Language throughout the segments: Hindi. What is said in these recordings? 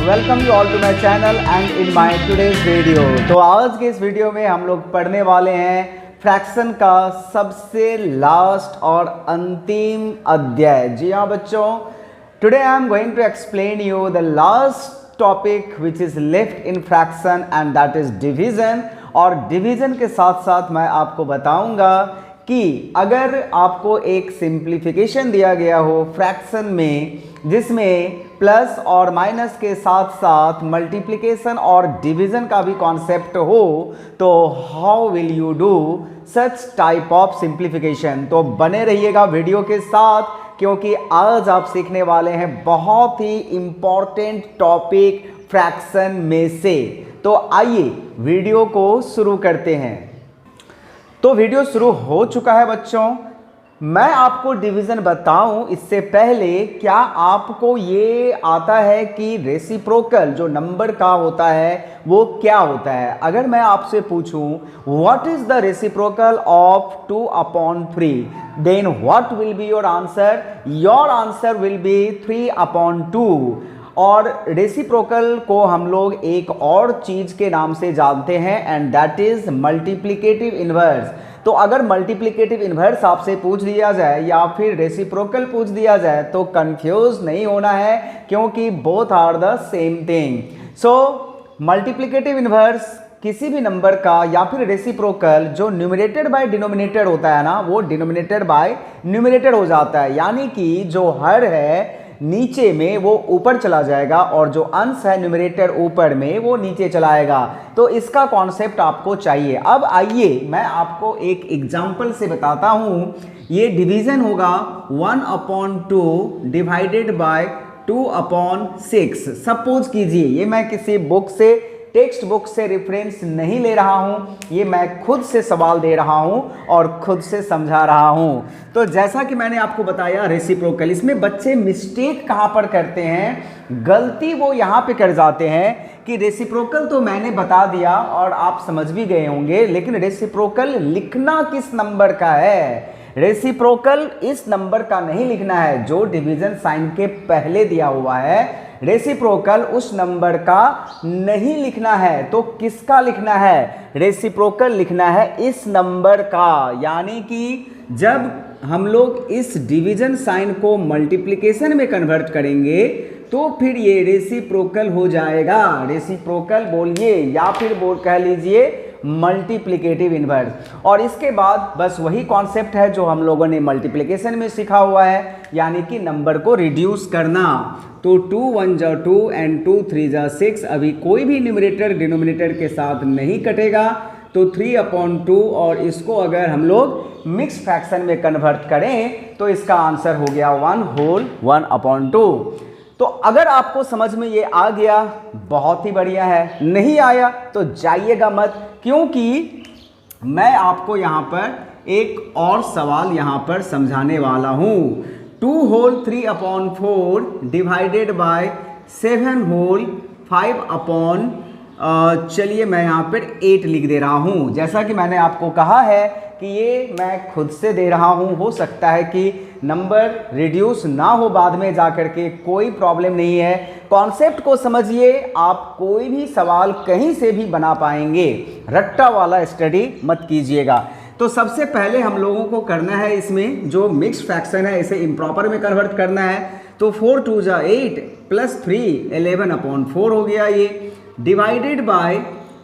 Welcome you all to my channel and in my today's video. तो आज के इस वीडियो में हम लोग पढ़ने वाले हैं फ्रैक्शन का सबसे लास्ट और अंतिम अध्याय। जी हाँ बच्चों, today I am going to explain you the last topic which is left in fraction and that is division. और डिवीजन के साथ साथ मैं आपको बताऊंगा कि अगर आपको एक सिंप्लीफिकेशन दिया गया हो फ्रैक्शन में जिसमें प्लस और माइनस के साथ साथ मल्टीप्लिकेशन और डिवीजन का भी कॉन्सेप्ट हो, तो how will you do such type of simplification. तो बने रहिएगा वीडियो के साथ, क्योंकि आज आप सीखने वाले हैं बहुत ही इंपॉर्टेंट टॉपिक फ्रैक्शन में से। तो आइए वीडियो को शुरू करते हैं। तो वीडियो शुरू हो चुका है बच्चों। मैं आपको डिवीजन बताऊं इससे पहले, क्या आपको ये आता है कि रेसिप्रोकल जो नंबर का होता है वो क्या होता है? अगर मैं आपसे पूछूं what is the reciprocal of 2/3, then what will be your answer? Your answer will be 3/2। और रेसिप्रोकल को हम लोग एक और चीज के नाम से जानते हैं and that is multiplicative inverse. तो अगर मल्टीप्लिकेटिव इनवर्स आपसे पूछ दिया जाए या फिर रेसिप्रोकल पूछ दिया जाए तो कंफ्यूज नहीं होना है, क्योंकि both are the same thing. So multiplicative inverse किसी भी नंबर का या फिर रेसिप्रोकल जो न्यूमरेटेड बाय डिनोमिनेटेड होता है ना, वो डिनोमिनेटेड बाय न्यूमरेटेड हो जाता है। यानी कि जो हर है नीचे में वो ऊपर चला जाएगा और जो अंश है न्यूमरेटर ऊपर में वो नीचे चला आएगा। तो इसका कॉन्सेप्ट आपको चाहिए। अब आइए मैं आपको एक एग्जांपल से बताता हूं। ये डिवीजन होगा 1/2 डिवाइडेड बाय 2/6। सपोज कीजिए, ये मैं किसी बुक से, टेक्स्ट बुक से रेफरेंस नहीं ले रहा हूं, ये मैं खुद से सवाल दे रहा हूं और खुद से समझा रहा हूं। तो जैसा कि मैंने आपको बताया रेसिप्रोकल, इसमें बच्चे मिस्टेक कहां पर करते हैं, गलती वो यहां पे कर जाते हैं कि रेसिप्रोकल तो मैंने बता दिया और आप समझ भी गए होंगे, लेकिन रेसिप्रोकल लिखना किस नंबर का है? रेसिप्रोकल इस नंबर का नहीं लिखना है जो डिवीजन साइन के पहले दिया हुआ है। रेसिप्रोकल उस नंबर का नहीं लिखना है। तो किसका लिखना है? रेसिप्रोकल लिखना है इस नंबर का। यानी कि जब हम लोग इस डिवीजन साइन को मल्टीप्लिकेशन में कन्वर्ट करेंगे तो फिर ये रेसिप्रोकल हो जाएगा। रेसिप्रोकल बोलिए या फिर कह लीजिए मल्टीप्लिकेटिव इनवर्स। और इसके बाद बस वही कॉन्सेप्ट है जो हम लोगों ने मल्टीप्लिकेशन में सीखा हुआ है, यानी कि नंबर को रिड्यूस करना। तो 2 1 जा 2 एंड 2 3 जा 6। अभी कोई भी न्यूमरेटर डिनोमिनेटर के साथ नहीं कटेगा, तो 3/2। और इसको अगर हम लोग मिक्स फ्रैक्शन में कन्वर्ट करें तो इसका आंसर हो गया 1/2। तो अगर आपको समझ में ये आ गया बहुत ही बढ़िया है, नहीं आया तो जाइएगा मत, क्योंकि मैं आपको यहाँ पर एक और सवाल यहाँ पर समझाने वाला हूँ। 2 होल 3/4 डिवाइडेड बाय 7 होल 5/, चलिए मैं यहाँ पर 8 लिख दे रहा हूँ। जैसा कि मैंने आपको कहा है कि ये मैं खुद से दे रहा हूँ, हो सकता है कि नंबर रिड्यूस ना हो बाद में जाकर के, कोई प्रॉब्लम नहीं है। कॉन्सेप्ट को समझिए, आप कोई भी सवाल कहीं से भी बना पाएंगे, रट्टा वाला स्टडी मत कीजिएगा। तो सबसे पहले हम लोगों को करना है इसमें जो मिक्स फ्रैक्शन है इसे इम्प्रॉपर में कन्वर्ट करना है। तो 4 2 जा 8 प्लस 3 11/4 हो गया ये, डिवाइडेड बाय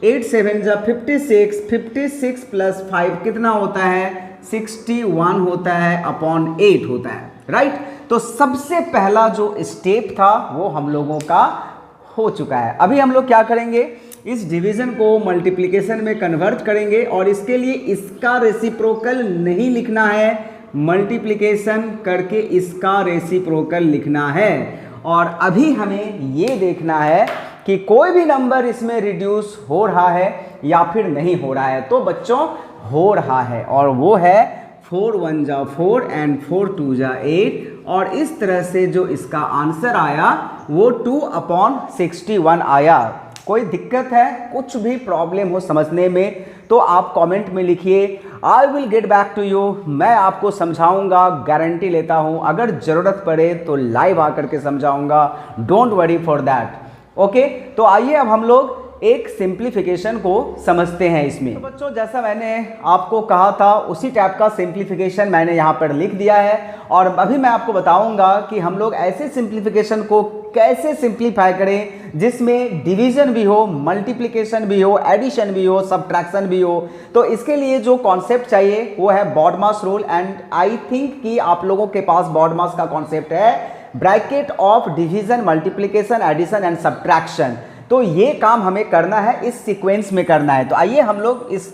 8 7 जा 56, 56 प्लस 5 कितना होता है? 61 होता है, अपॉन 8 होता है, राइट। तो सबसे पहला जो स्टेप था वो हम लोगों का हो चुका है। अभी हम लोग क्या करेंगे, इस डिवीजन को मल्टीप्लिकेशन में कन्वर्ट करेंगे और इसके लिए इसका रेसिप्रोकल नहीं लिखना है, मल्टीप्लिकेशन करके इसका रेसिप्रोकल लिखना है। और अभी हमें ये देखना है कि कोई भी नंबर इसमें रिड्यूस हो रहा है या फिर नहीं हो रहा है। तो बच्चों हो रहा है, और वो है 4 1 जा 4 एंड 4 2 जा 8। और इस तरह से जो इसका आंसर आया वो 2/61 आया। कोई दिक्कत है, कुछ भी प्रॉब्लम हो समझने में तो आप कमेंट में लिखिए, I will get back to you. मैं आपको समझाऊंगा, गारंटी लेता हूं। अगर ज़रूरत पड़े तो लाइव आकर के समझाऊंगा, don't worry for that. Okay, तो आइए अब हम लोग एक सिंप्लीफिकेशन को समझते हैं इसमें। तो बच्चों जैसा मैंने आपको कहा था उसी टाइप का सिंप्लीफिकेशन मैंने यहाँ पर लिख दिया है, और अभी मैं आपको बताऊंगा कि हम लोग ऐसे सिंप्लीफिकेशन को कैसे सिंप्लीफाई करें जिसमें डिवीजन भी हो, मल्टीप्लिकेशन भी हो, एडिशन भी हो, सब्ट्रैक्शन भी हो। तो इसके लिए जो कॉन्सेप्ट चाहिए वो है BODMAS rule, and I think कि आप लोगों के पास बॉडमास का कॉन्सेप्ट है, bracket of division, multiplication, addition and subtraction. तो ये काम हमें करना है, इस सीक्वेंस में करना है। तो आइए हम लोग इस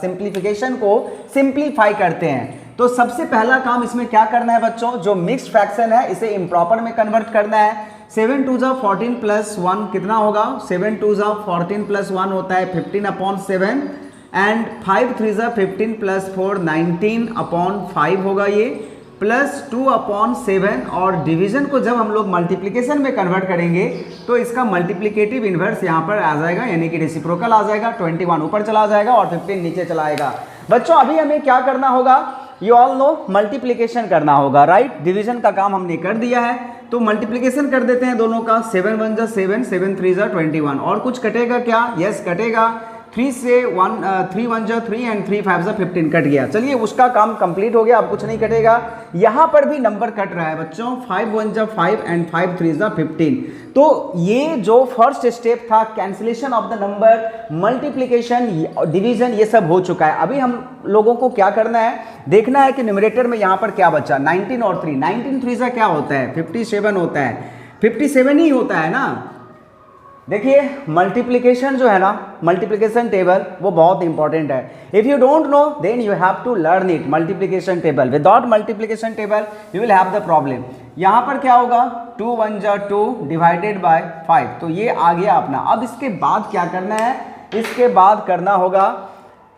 सिंप्लीफिकेशन को सिंप्लीफाई करते हैं। तो सबसे पहला काम इसमें क्या करना है बच्चों, जो मिक्स्ड फ्रैक्शन है इसे इम्प्रॉपर में कन्वर्ट करना है। 7 2 14 प्लस 1 कितना होगा, 7 2 14 प्लस 1 होता है 15/7, एंड 5 3 15 प्लस 4 19/5 होगा ये, प्लस 2/7। और डिवीजन को जब हम लोग मल्टीप्लिकेशन में कन्वर्ट करेंगे तो इसका मल्टीप्लिकेटिव इन्वर्स यहाँ पर आ जाएगा, यानी कि रेसिप्रोकल आ जाएगा। 21 ऊपर चला जाएगा और 15 नीचे चला आएगा। बच्चों अभी हमें क्या करना होगा, यू ऑल नो, मल्टीप्लिकेशन करना होगा, राइट। डिवीजन का काम हमने कर दिया है, तो मल्टीप्लिकेशन कर देते हैं दोनों का। 7 1 जा 7, 7 3 जा 21, और कुछ कटेगा क्या, यस कटेगा। 3 से 1 3 1 जा 3 एंड 3 5 जा 15 कट गया। चलिए उसका काम कंप्लीट हो गया, अब कुछ नहीं कटेगा। यहाँ पर भी नंबर कट रहा है बच्चों, 5 1 जा 5 एंड 5 3 जा 15। तो ये जो फर्स्ट स्टेप था, cancellation of the number, multiplication, division, ये सब हो चुका है। अभी हम लोगों को क्या करना है, देखना है कि न्यूमरेटर में यहाँ पर क्या बचा, 19 और 3। 19 3 जा क्या होता है, 57 होता है, 57 ही होता है ना। देखिए मल्टीप्लिकेशन जो है ना, मल्टीप्लिकेशन टेबल वो बहुत इंपॉर्टेंट है। If you don't know then you have to learn it, multiplication table. Without multiplication table you will have the problem. यहाँ पर क्या होगा, 2 1 जा 2 डिवाइडेड बाय 5, तो ये आ गया अपना। अब इसके बाद क्या करना है, इसके बाद करना होगा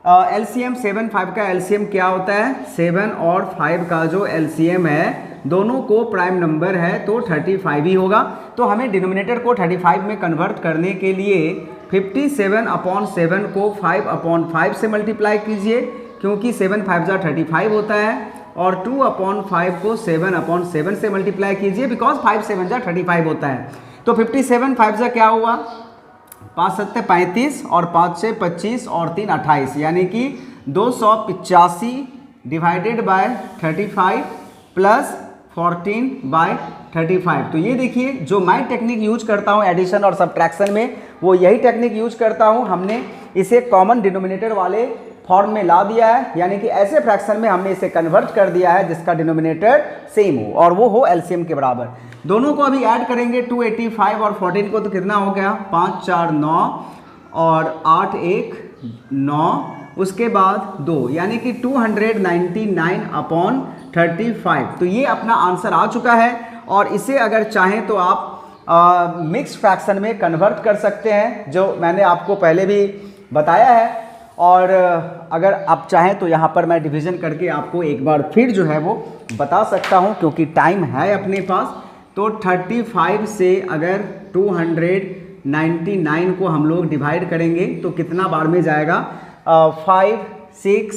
एलसीएम। 7 5 का एलसीएम क्या होता है, 7 और 5 का जो एलसीएम है, दोनों को प्राइम नंबर है तो 35 ही होगा। तो हमें डिनोमिनेटर को 35 में कन्वर्ट करने के लिए 57/7 को 5/5 से मल्टीप्लाई कीजिए, क्योंकि 7 5 जा 35 होता है, और 2/5 को 7/7 से मल्टीप्लाई कीजिए, बिकॉज 5 7 जा 35 होता है। तो 57 5 जा क्या हुआ, 5 7 35 और 5 6 25 और 3 28, यानी कि 285 डिवाइडेड बाय 35 प्लस 14/35। तो ये देखिए जो मैं टेक्निक यूज करता हूँ एडिशन और सब्ट्रैक्शन में, वो यही टेक्निक यूज करता हूँ। हमने इसे कॉमन डिनोमिनेटर वाले फॉर्म में ला दिया है, यानी कि ऐसे फ्रैक्शन में हमने इसे कन्वर्ट कर दिया है जिसका डिनोमिनेटर सेम हो और वो हो एलसीएम के बराबर। दोनों को अभी ऐड करेंगे, 285 और 14 को, तो कितना हो गया, 5 4 9 और 8 1 9, उसके बाद 2, यानी कि 299/35। तो ये अपना आंसर आ चुका है, और इसे अगर चाहें तो आप मिक्स फ्रैक्शन में कन्वर्ट कर सकते हैं, जो मैंने आपको पहले भी बताया है। और अगर आप चाहें तो यहाँ पर मैं डिवीज़न करके आपको एक बार फिर जो है वो बता सकता हूँ, क्योंकि टाइम है अपने पास। तो 35 से अगर 299 को हम लोग डिवाइड करेंगे तो कितना बार में जाएगा, 5 6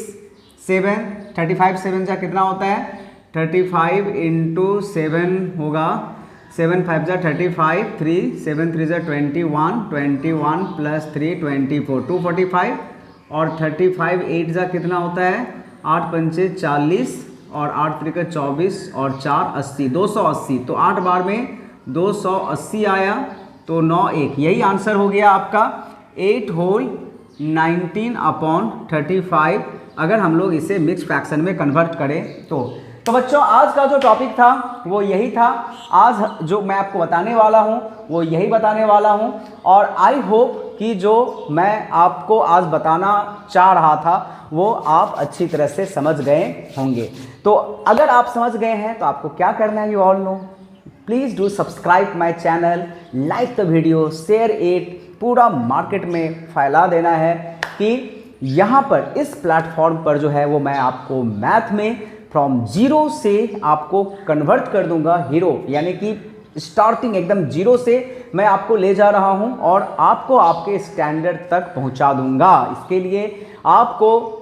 7, 35 7 जा कितना होता है, 35 × 7 होगा, 7 5 जा 35, 3 7 3 जा 21, 21 प्लस 3 24, 245, और 35 8 जा कितना होता है, 8 पंचे 40 और 8 त्रिक 24 और 4 80, 280। तो 8 बार में 280 आया, तो 9 1, यही आंसर हो गया आपका 8 होल 19/35, अगर हम लोग इसे मिक्स फ्रैक्शन में कन्वर्ट करें तो बच्चों आज का जो टॉपिक था वो यही था। आज जो मैं आपको बताने वाला हूँ वो यही बताने वाला हूँ, और आई होप कि जो मैं आपको आज बताना चाह रहा था वो आप अच्छी तरह से समझ गए होंगे। तो अगर आप समझ गए हैं तो आपको क्या करना है, you all know, please do subscribe my channel, like the video, share it, पूरा मार्केट में फैला देना है कि यहाँ पर इस प्लेटफॉर्म पर जो है वो मैं आपको मैथ में फ्रॉम जीरो से आपको कन्वर्ट कर दूंगा हीरो, यानी कि स्टार्टिंग एकदम जीरो से मैं आपको ले जा रहा हूं और आपको आपके स्टैंडर्ड तक पहुंचा दूंगा। इसके लिए आपको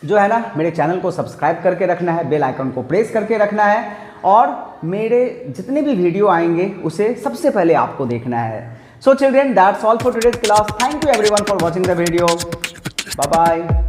जो है ना मेरे चैनल को सब्सक्राइब करके रखना है, बेल आइकन को प्रेस करके रखना है, और मेरे जितने भी वीडियो आएंगे उसे सबसे पहले आपको देखना है। So children, that's all for today's class. Thank you everyone for watching the video. Bye bye.